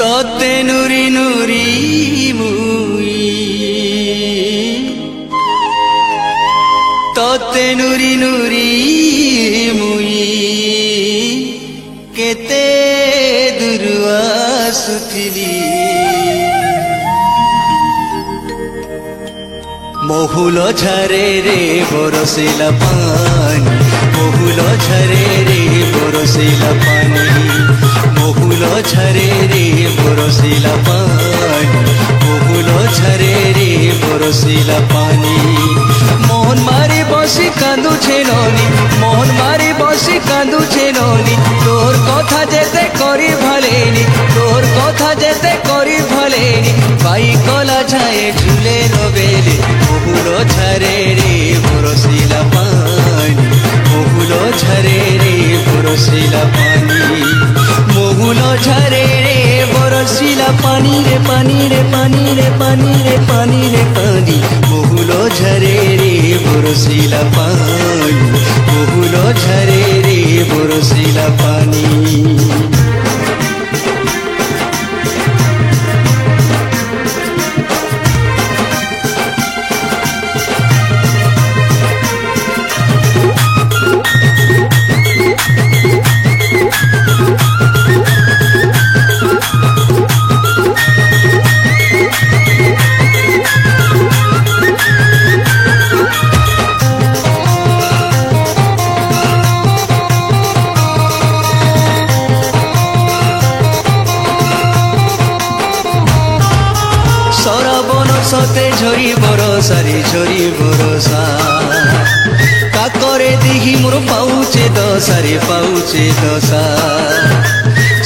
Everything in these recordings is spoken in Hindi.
तोते नुरी नुरी मुई तोते नुरी नुरी मुई केते दुरुआ सुथिली महुल झरे रे बरसिला पानी महुल झरे रे बरसिला पानी महुल झरे रे बरसिला पानी महुल झरे रे बरसिला पानी मोहन मारी बसी कांदुछे ननी मोहन मारी बसी कांदुछे ननी तोर कथा जेते करी भलेनी तोर कथा जेते करी भलेनी पाई कला जाए झूले नबेले महुल झरे रे बरसिला पानी महुल झरे रे बरसिला पानी महुल झरे रे बरसिला पानी रे पानी रे पानी रे पानी रे पानी रे पानी महुल झरे रे बरसिला पानी महुल झरे रे बरसिला पानी सते झरी बरसारी झरी बरसा काकरे दिही मोर पाउचे दसारे पाउचे दशा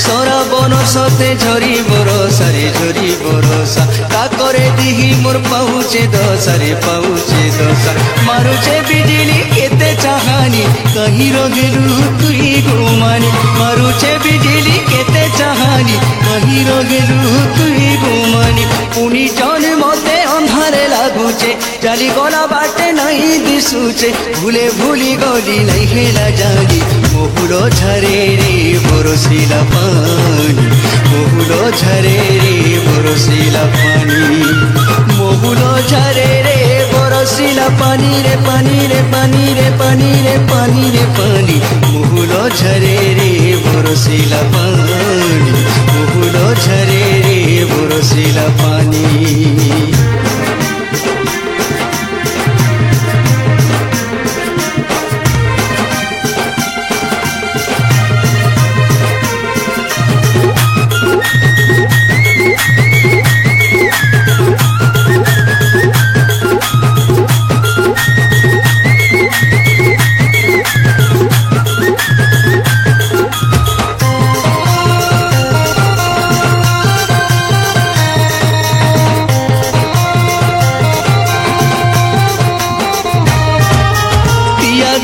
सराबन सते झरी बरसारे झरी बरसा काकरे दिही मोर पाउचे दसारे पाउचे दशा मारुचे बिजली केते चाहानी कहीं रगेलु तुई गुमानी मारुचे बिजली केते चाहानी कहीं रगेलु तुई गुमानी पुनी जन मते अंधारे लागुचे चली गला बाटे नहीं दिसुचे भूले भूली गली नहीं हेला जानी महुल झरे रे बरसिला पानी महुल झरे रे बरसिला पानी महुल झरे रे बरसिला पानी रे पानी रे पानी रे पानी रे पानी रे पानी महुल झरे रे बरसिला पानी महुल झरे रे बरसिला पानी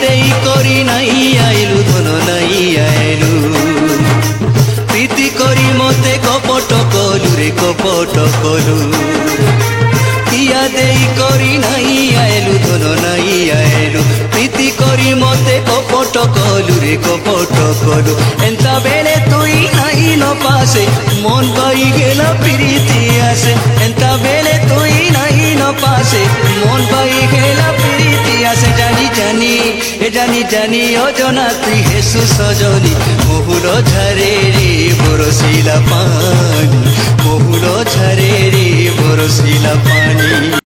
देई करी नहीं आइलु धन नहीं आइलु प्रीति करी मते कपट कलु रे कपट कलु किया देई करी नहीं आइलु धन नहीं आइलु प्रीति करी मते कपट कलु रे कपट कलु एंता बेले तुई नहीं न पासे मन पाई गेला प्रीति आसे एंता बेले तुई नहीं न पासे मन पाई गेला प्रीति आसे जानी जानी जानी जानी अजना तुई हेसु सजनी महुल झरे रे बरसिला पानी महुल झरे रे बरसिला पानी।